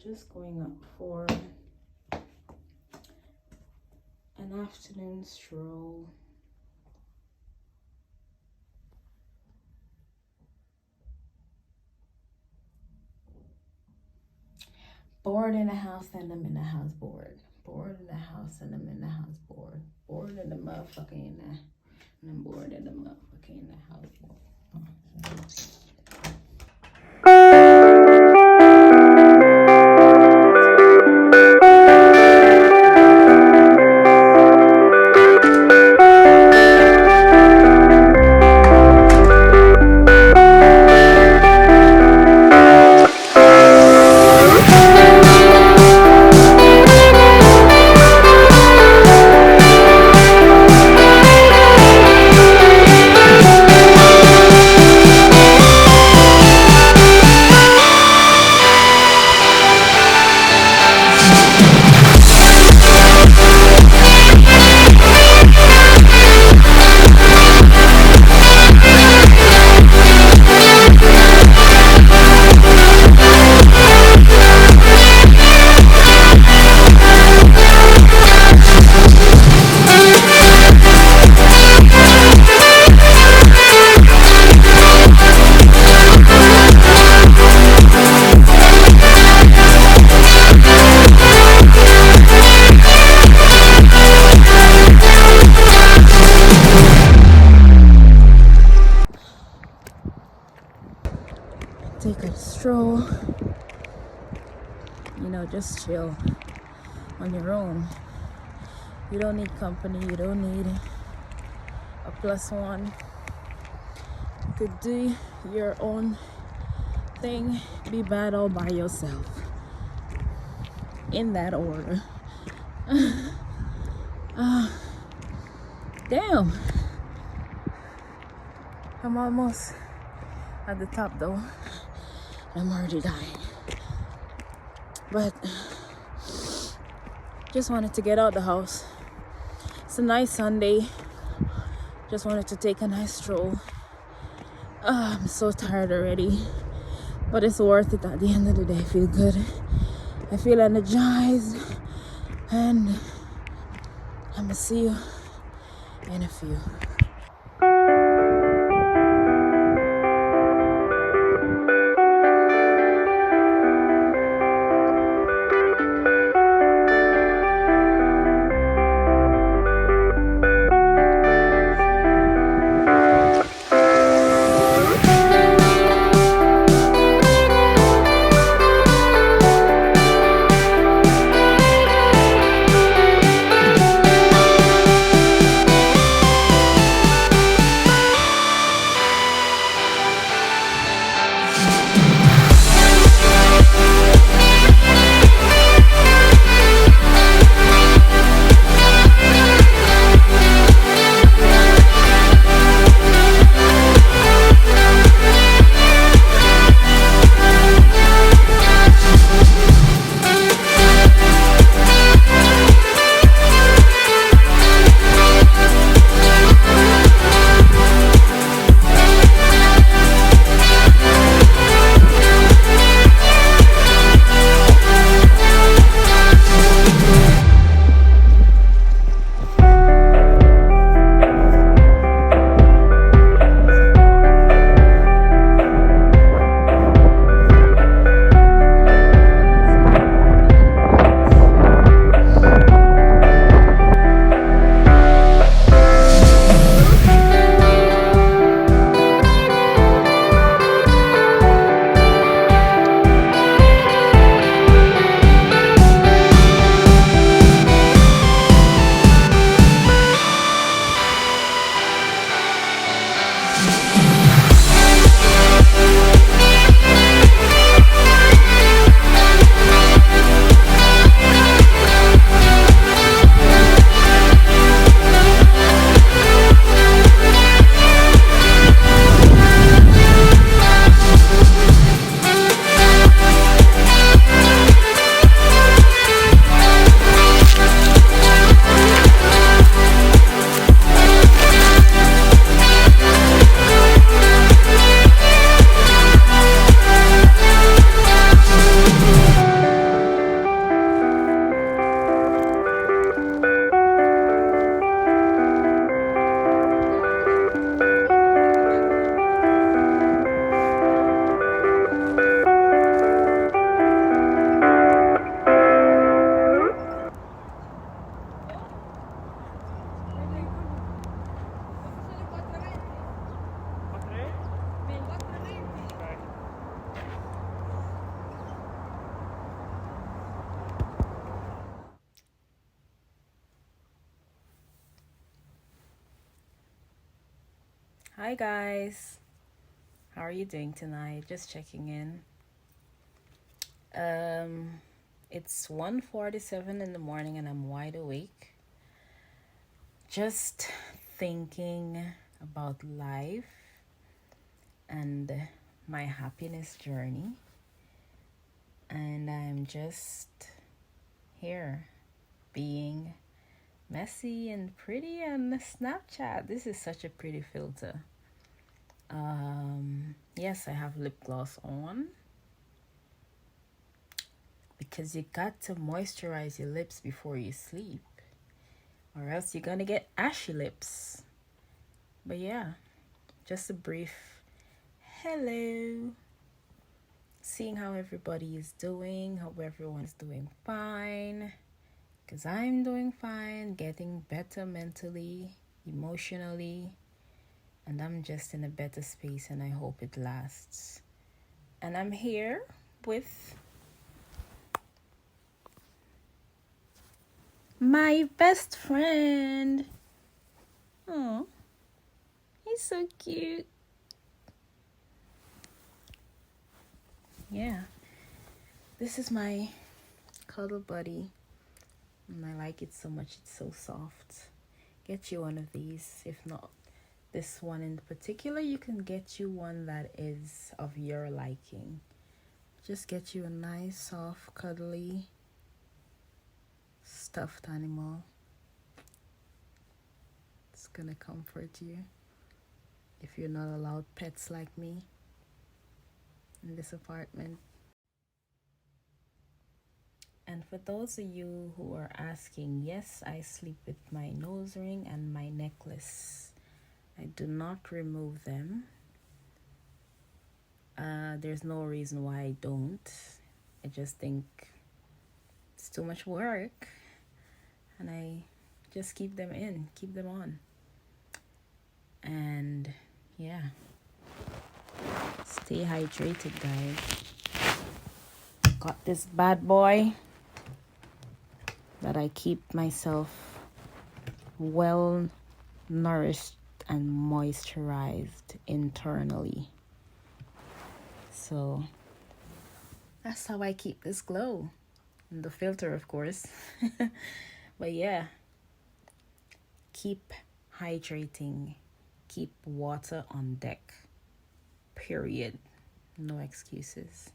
just going up for an afternoon stroll. Bored in the house and I'm in the house bored. Bored in the house and I'm in the house bored. Bored in the motherfucker in there. And I'm bored in the motherfucker in the house bored. Take a stroll, just chill on your own. You don't need company, you don't need a plus one. You could do your own thing, be bad all by yourself. In that order. Damn. I'm almost at the top though. I'm already dying. But just wanted to get out the house. It's a nice Sunday. Just wanted to take a nice stroll. I'm so tired already. But it's worth it at the end of the day. I feel good. I feel energized. And I'm gonna see you in a few. Hi guys, how are you doing tonight? Just checking in. It's 1:47 in the morning and I'm wide awake. Just thinking about life and my happiness journey. And I'm just here being messy and pretty on Snapchat. This is such a pretty filter. Yes, I have lip gloss on because you got to moisturize your lips before you sleep, or else you're gonna get ashy lips. But yeah, just a brief hello, seeing how everybody is doing. Hope everyone is doing fine, because I'm doing fine, getting better mentally, emotionally, and I'm just in a better space, and I hope it lasts. And I'm here with my best friend. Oh, he's so cute. Yeah, this is my cuddle buddy, and I like it so much. It's so soft. Get you one of these. If not this one in particular, you can get you one that is of your liking. Just get you a nice, soft, cuddly, stuffed animal. It's gonna comfort you if you're not allowed pets like me in this apartment. And for those of you who are asking, yes, I sleep with my nose ring and my necklace. I do not remove them. There's no reason why I don't. I just think it's too much work, and I just keep them on. And yeah, stay hydrated, guys. Got this bad boy that I keep myself well nourished and moisturized internally. So that's how I keep this glow. And the filter, of course. But yeah, keep hydrating. Keep water on deck. Period. No excuses.